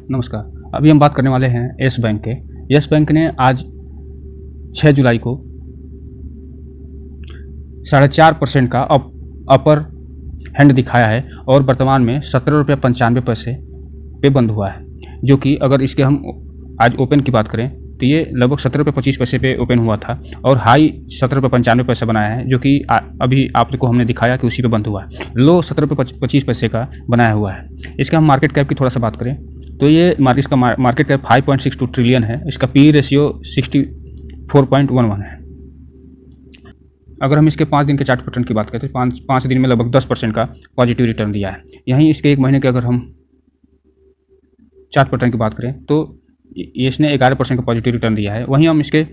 नमस्कार। अभी हम बात करने वाले हैं येस बैंक के। येस बैंक ने आज 6 जुलाई को 4.5% का अपर हैंड दिखाया है और वर्तमान में 17.95 पे बंद हुआ है, जो कि अगर इसके हम आज ओपन की बात करें तो ये लगभग 17.25 पे ओपन हुआ था और हाई 17.95 बनाया है, जो कि अभी आपको हमने दिखाया कि उसी पे बंद हुआ है। लो 17.25 का बनाया हुआ है। इसका हम मार्केट कैप की थोड़ा सा बात करें तो ये इसका मार्केट कैप 5.62 ट्रिलियन है। इसका पी रेशियो 64.11 है। अगर हम इसके 5 दिन के चार्ट पैटर्न की बात करें तो 5 दिन में लगभग 10% का पॉजिटिव रिटर्न दिया है। यहीं इसके 1 महीने के अगर हम चार्ट पैटर्न की बात करें तो इसने 11% का पॉजिटिव रिटर्न दिया है। वहीं हम इसके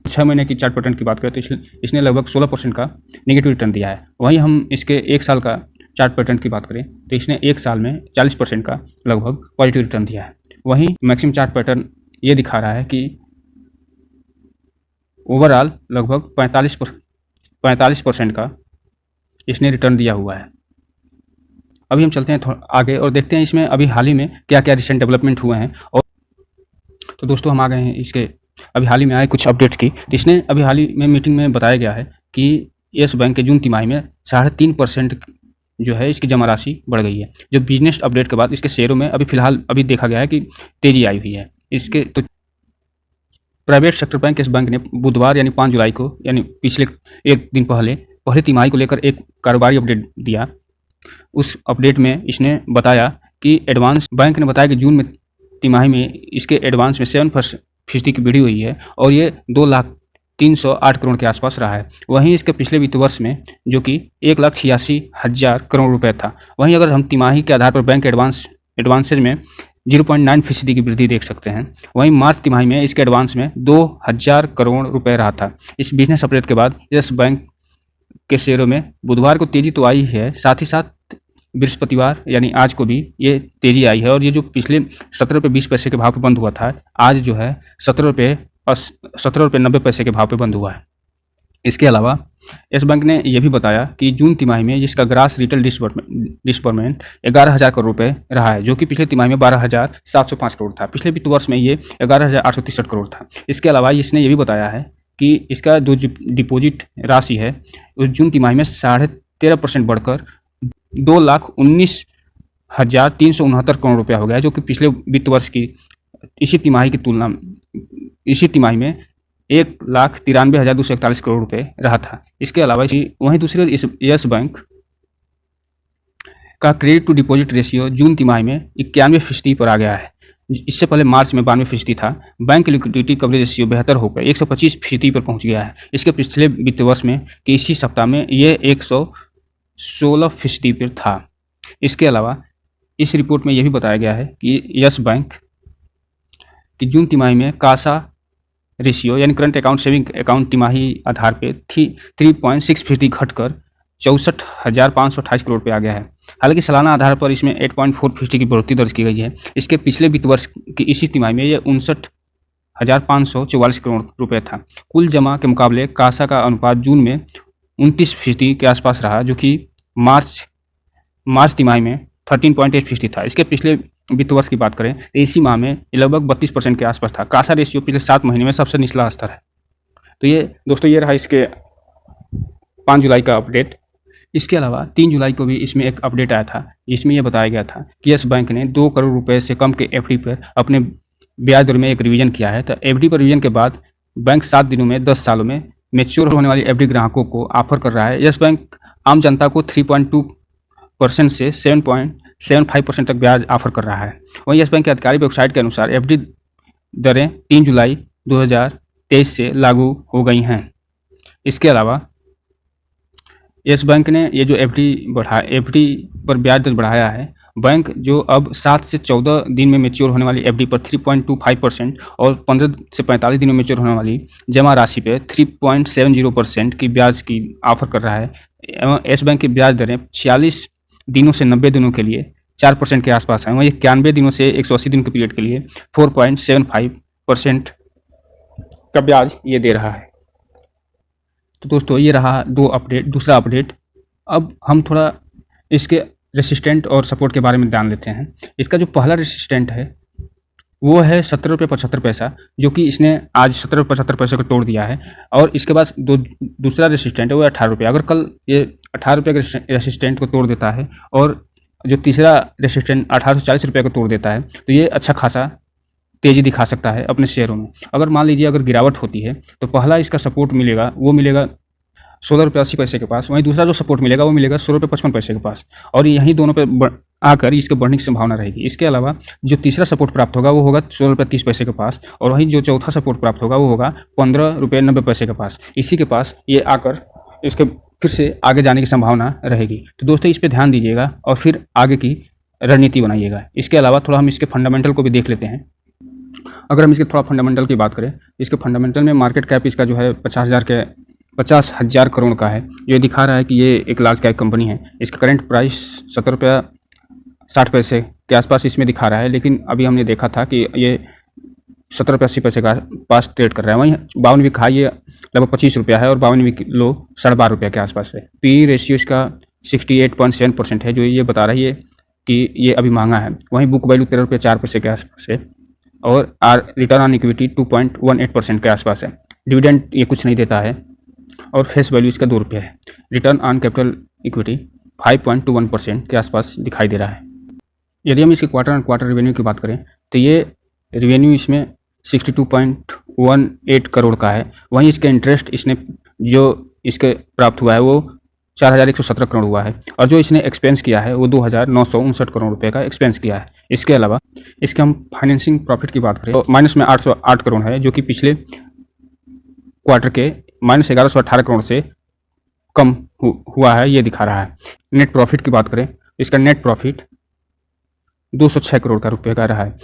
6 महीने की चार्ट पैटर्न की बात करें तो इसने लगभग 16% का नेगेटिव रिटर्न दिया है। वहीं हम इसके 1 साल का चार्ट पैटर्न की बात करें तो इसने 1 साल में 40% का लगभग पॉजिटिव रिटर्न दिया है। वहीं मैक्सिमम चार्ट पैटर्न ये दिखा रहा है कि ओवरऑल लगभग 45% का इसने रिटर्न दिया हुआ है। अभी हम चलते हैं आगे और देखते हैं इसमें अभी हाल ही में क्या क्या रिसेंट डेवलपमेंट हुए हैं। और तो दोस्तों हम आ गए हैं इसके अभी हाल ही में आए कुछ अपडेट्स की। तो इसने अभी हाल ही में मीटिंग में बताया गया है कि येस बैंक के जून तिमाही में 3.5% जो है इसकी जमा राशि बढ़ गई है। जो बिजनेस अपडेट के बाद इसके शेयरों में अभी देखा गया है कि तेजी आई हुई है। इसके तो प्राइवेट सेक्टर बैंक इस बैंक ने बुधवार यानी 5 जुलाई को यानी पिछले एक दिन पहले तिमाही को लेकर एक कारोबारी अपडेट दिया। उस अपडेट में इसने बताया कि एडवांस बैंक ने बताया कि जून में तिमाही में इसके एडवांस में 7% की वृद्धि हुई है और ये 2,03,08 करोड़ के आसपास रहा है। वहीं इसके पिछले वित्त वर्ष में जो कि 1,86,000 करोड़ रुपए था। वहीं अगर हम तिमाही के आधार पर बैंक एडवांसेज में 0.9% की वृद्धि देख सकते हैं। वहीं मार्च तिमाही में इसके एडवांस में 2,000 करोड़ रुपए रहा था। इस बिजनेस अपडेट के बाद येस बैंक के शेयरों में बुधवार को तेजी तो आई है, साथ ही साथ बृहस्पतिवार यानी आज को भी ये तेजी आई है और ये जो पिछले 17.20 के भाव पे बंद हुआ था, आज जो है 17.90 के भाव पे बंद हुआ है। इसके अलावा येस बैंक ने यह भी बताया कि जून तिमाही में जिसका ग्रास रिटेल डिस्बर्समेंट 11,000 करोड़ रुपए रहा है, जो कि पिछले तिमाही में 12,705 करोड़ था। पिछले वित्त वर्ष में ये 11,863 करोड़ था। इसके अलावा इसने ये भी बताया है कि इसका जो डिपॉजिट राशि है उस जून तिमाही में 13.5% बढ़कर 2,19,369 करोड़ रुपया हो गया, जो कि पिछले वित्त वर्ष की इसी तिमाही में 1,93,241 करोड़ रुपए रहा था। इसके अलावा वहीं दूसरे येस बैंक का क्रेडिट टू डिपॉजिट रेशियो जून तिमाही में 91% पर आ गया है। इससे पहले मार्च में 92% था। बैंक लिक्विडिटी कवरेज रेशियो बेहतर होकर 125% पर पहुंच गया है। इसके पिछले वित्त वर्ष में कि इसी सप्ताह में ये 116% पर था। इसके अलावा इस रिपोर्ट में यह भी बताया गया है कि येस बैंक की जून तिमाही में कासा रेशियो यानी करंट अकाउंट सेविंग अकाउंट तिमाही आधार पे 3.6% घटकर 64,528 करोड़ पे आ गया है। हालांकि सालाना आधार पर इसमें 8.4% की बढ़ोतरी दर्ज की गई है। इसके पिछले वित्त वर्ष की इसी तिमाही में यह 59,544 करोड़ रुपए था। कुल जमा के मुकाबले कासा का अनुपात जून में 29% के आसपास रहा, जो कि मार्च तिमाही में 13.8% था। इसके पिछले वित्त वर्ष की बात करें तो इसी माह में लगभग 32% के आसपास था। कासा रेशियो पिछले 7 महीने में सबसे निचला स्तर है। तो ये दोस्तों ये रहा इसके 5 जुलाई का अपडेट। इसके अलावा 3 जुलाई को भी इसमें एक अपडेट आया था, जिसमें यह बताया गया था कि येस बैंक ने 2 करोड़ रुपए से कम के एफडी पर अपने ब्याज दर में एक रिवीजन किया है। तो एफडी पर रिवीजन के बाद बैंक 7 दिनों में 10 सालों में मैच्योर होने वाली एफडी ग्राहकों को ऑफर कर रहा है। येस बैंक आम जनता को 3.2% से 7.75% तक ब्याज ऑफर कर रहा है। वहीं येस बैंक की आधिकारिक वेबसाइट के अनुसार एफडी दरें 3 जुलाई 2023 से लागू हो गई हैं। इसके अलावा येस बैंक ने ये जो एफडी पर ब्याज दर बढ़ाया है, बैंक जो अब 7 से 14 दिन में मैच्योर होने वाली एफडी पर 3.25% और 15 से 45 दिनों में मैच्योर होने वाली जमा राशि पर 3.70% की ब्याज की ऑफर कर रहा है। येस बैंक की ब्याज दरें 46 दिनों से 90 दिनों के लिए 4% के आसपास है। वहीं 91 दिनों से 180 दिन के पीरियड के लिए 4.75% का ब्याज ये दे रहा है। तो दोस्तों ये रहा दूसरा अपडेट। अब हम थोड़ा इसके रेसिस्टेंट और सपोर्ट के बारे में जान लेते हैं। इसका जो पहला रेसिस्टेंट है वो है 17 रुपये 75 पैसा, जो कि इसने आज 17 रुपये 75 पैसे को तोड़ दिया है। और इसके बाद दूसरा रेसिस्टेंट है वो 18 रुपये। अगर कल ये 18 रुपये के रेसिस्टेंट को तोड़ देता है और जो तीसरा रेसिस्टेंट 1840 रुपये को तोड़ देता है, तो ये अच्छा खासा तेज़ी दिखा सकता है अपने शेयरों में। अगर मान लीजिए अगर गिरावट होती है तो पहला इसका सपोर्ट मिलेगा वो मिलेगा 16 रुपये 80 पैसे के पास, वहीं दूसरा जो सपोर्ट मिलेगा वो मिलेगा 16 रुपये 55 पैसे के पास, और यहीं दोनों पे आकर इसके बढ़ने की संभावना रहेगी। इसके अलावा जो तीसरा सपोर्ट प्राप्त होगा वो होगा 16 रुपये 30 पैसे के पास, और वहीं जो चौथा सपोर्ट प्राप्त होगा वो होगा 15 रुपये 90 पैसे के पास। इसी के पास ये आकर इसके फिर से आगे जाने की संभावना रहेगी। तो दोस्तों इस पर ध्यान दीजिएगा और फिर आगे की रणनीति बनाइएगा। इसके अलावा थोड़ा हम इसके फंडामेंटल को भी देख लेते हैं। अगर हम इसके थोड़ा फंडामेंटल की बात करें, इसके फंडामेंटल में मार्केट कैप इसका जो है 50,000 करोड़ का है। ये दिखा रहा है कि ये एक लार्ज कैप कंपनी है। इसका करंट प्राइस 17 रुपये 60 पैसे के आसपास इसमें दिखा रहा है, लेकिन अभी हमने देखा था कि ये 17 रुपये 80 पैसे का पास ट्रेड कर रहा है। वहीं 52 वीक हाई ये लगभग 25 रुपया है और 52 वीक लो 12.5 रुपये के आसपास है। पी रेशियो इसका 68.7% है, जो ये बता रही है कि ये अभी महंगा है। वहीं बुक वैल्यू 13 रुपये 4 पैसे के आसपास है और रिटर्न ऑन इक्विटी 2.18% के आसपास है। डिविडेंड ये कुछ नहीं देता है और फेस वैल्यू इसका 2 रुपये है। रिटर्न ऑन कैपिटल इक्विटी 5.21% के आसपास दिखाई दे रहा है। यदि हम इसके क्वार्टर ऑन क्वार्टर रेवेन्यू की बात करें तो ये रेवेन्यू इसमें 62.18 करोड़ का है। वहीं इसका इंटरेस्ट इसने जो इसके प्राप्त हुआ है वो 4,117 करोड़ हुआ है, और जो इसने एक्सपेंस किया है वो 2,959 करोड़ रुपए का एक्सपेंस किया है। इसके अलावा इसके हम फाइनेंसिंग प्रॉफिट की बात करें तो माइनस में 808 करोड़ है, जो कि पिछले क्वार्टर के -1118 करोड़ से कम हुआ है, ये दिखा रहा है। नेट प्रॉफिट की बात करें तो इसका नेट प्रॉफिट 206 करोड़ का रुपये का रहा है।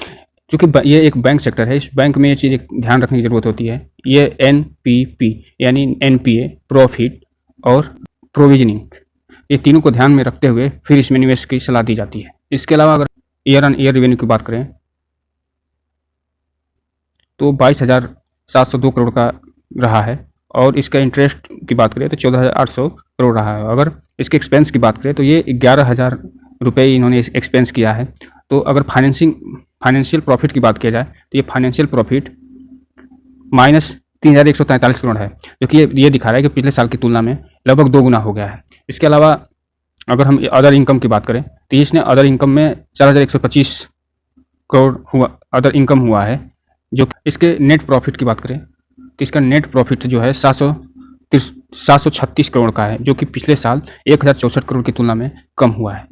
चूँकि ये एक बैंक सेक्टर है, इस बैंक में ये चीज़ ध्यान रखने की ज़रूरत होती है। ये NPP यानी NPA, प्रॉफिट और प्रोविजनिंग, ये तीनों को ध्यान में रखते हुए फिर इसमें निवेश की सलाह दी जाती है। इसके अलावा अगर ईयर ऑन ईयर रेवेन्यू की बात करें तो 22,702 करोड़ का रहा है, और इसका इंटरेस्ट की बात करें तो 14,800 करोड़ रहा है। अगर इसके एक्सपेंस की बात करें तो ये 11,000 रुपये इन्होंने एक्सपेंस किया है। तो अगर फाइनेंशियल प्रॉफिट की बात किया जाए तो ये फाइनेंशियल प्रॉफिट -3,143 करोड़ है, जो कि ये दिखा रहा है कि पिछले साल की तुलना में लगभग 2 गुना हो गया है। इसके अलावा अगर हम अदर इनकम की बात करें तो इसने अदर इनकम में 4,125 करोड़ हुआ अदर इनकम हुआ है। जो इसके नेट प्रॉफिट की बात करें तो इसका नेट प्रॉफिट जो है 736 करोड़ का है, जो कि पिछले साल 1,064 करोड़ की तुलना में कम हुआ है।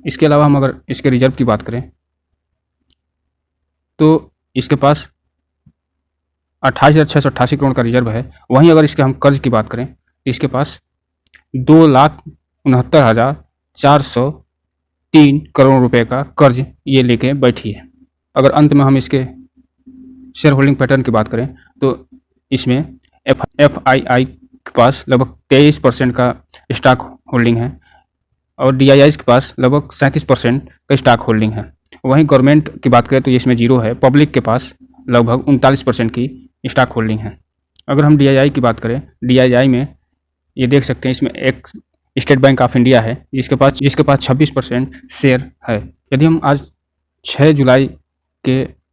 इसके अलावा हम अगर इसके रिजर्व की बात करें तो इसके पास 28,688 करोड़ का रिजर्व है। वहीं अगर इसके हम कर्ज की बात करें तो इसके पास 2,69,403 करोड़ रुपए का कर्ज ये लेके बैठी है। अगर अंत में हम इसके शेयर होल्डिंग पैटर्न की बात करें तो इसमें FII के पास लगभग 23% का स्टॉक होल्डिंग है और DII के पास लगभग 37% का स्टॉक होल्डिंग है। वहीं गवर्नमेंट की बात करें तो इसमें 0 है। पब्लिक के पास लगभग 39% की स्टॉक होल्डिंग है। अगर हम DII की बात करें, DII में ये देख सकते हैं इसमें एक स्टेट बैंक ऑफ इंडिया है जिसके पास 26% शेयर है। यदि हम आज 6 जुलाई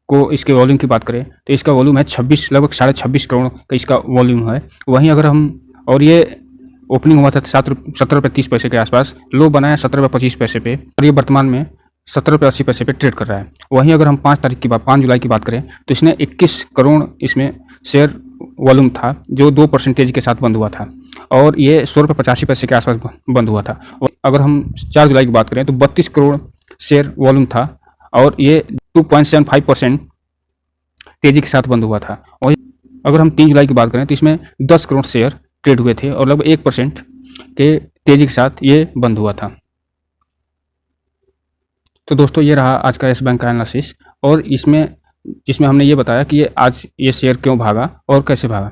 को इसके वॉल्यूम की बात करें तो इसका वॉल्यूम है लगभग 26.5 करोड़ का इसका वॉल्यूम है। वहीं अगर हम और ये ओपनिंग हुआ था 17 रुपये 30 पैसे के आसपास, लो बनाया 17 रुपये 25 पैसे पे, और ये वर्तमान में 17 रुपये 80 पैसे पे ट्रेड कर रहा है। वहीं अगर हम 5 जुलाई की बात करें तो इसने 21 करोड़ इसमें शेयर वॉल्यूम था, जो 2% के साथ बंद हुआ था, और ये 16 रुपये 85 पैसे के आसपास बंद हुआ था। अगर हम 4 जुलाई की बात करें तो 32 करोड़ शेयर वॉल्यूम था और ये 2.75% तेजी के साथ बंद हुआ था। और अगर हम 3 जुलाई की बात करें तो इसमें 10 करोड़ शेयर ट्रेड हुए थे और लगभग 1% के तेजी के साथ ये बंद हुआ था। तो दोस्तों ये रहा आज का यस बैंक का एनालिसिस, और जिसमें हमने ये बताया कि आज ये शेयर क्यों भागा और कैसे भागा।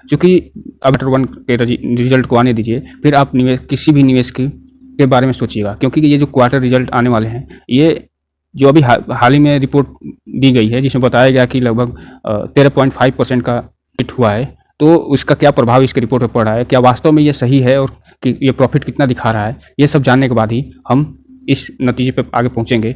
क्योंकि अब Q1 के रिजल्ट को आने दीजिए, फिर आप किसी भी निवेश के बारे में सोचिएगा, क्योंकि ये जो क्वार्टर रिजल्ट आने वाले हैं, ये जो अभी हाल ही में रिपोर्ट दी गई है जिसमें बताया गया कि लगभग 13.5% का हिट हुआ है, तो उसका क्या प्रभाव इसके रिपोर्ट पर पड़ रहा है, क्या वास्तव में ये सही है और कि ये प्रॉफिट कितना दिखा रहा है, ये सब जानने के बाद ही हम इस नतीजे पर आगे पहुँचेंगे।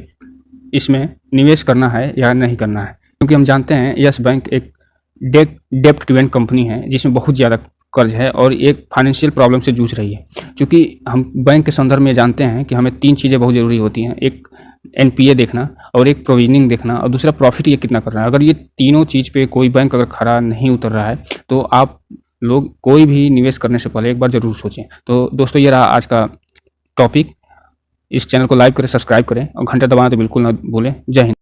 इसमें निवेश करना है या नहीं करना है, क्योंकि हम जानते हैं यस बैंक एक डेब्ट ड्रिवन कंपनी है जिसमें बहुत ज़्यादा कर्ज है और एक फाइनेंशियल प्रॉब्लम से जूझ रही है। चूँकि हम बैंक के संदर्भ में जानते हैं कि हमें 3 चीज़ें बहुत ज़रूरी होती हैं, एक एनपीए देखना और एक प्रोविजनिंग देखना और दूसरा प्रॉफिट ये कितना कर रहा है। अगर ये तीनों चीज़ पे कोई बैंक अगर खरा नहीं उतर रहा है तो आप लोग कोई भी निवेश करने से पहले एक बार ज़रूर सोचें। तो दोस्तों, ये रहा आज का टॉपिक। इस चैनल को लाइक करें, सब्सक्राइब करें और घंटा दबाना तो बिल्कुल ना भूलें। जय हिंद।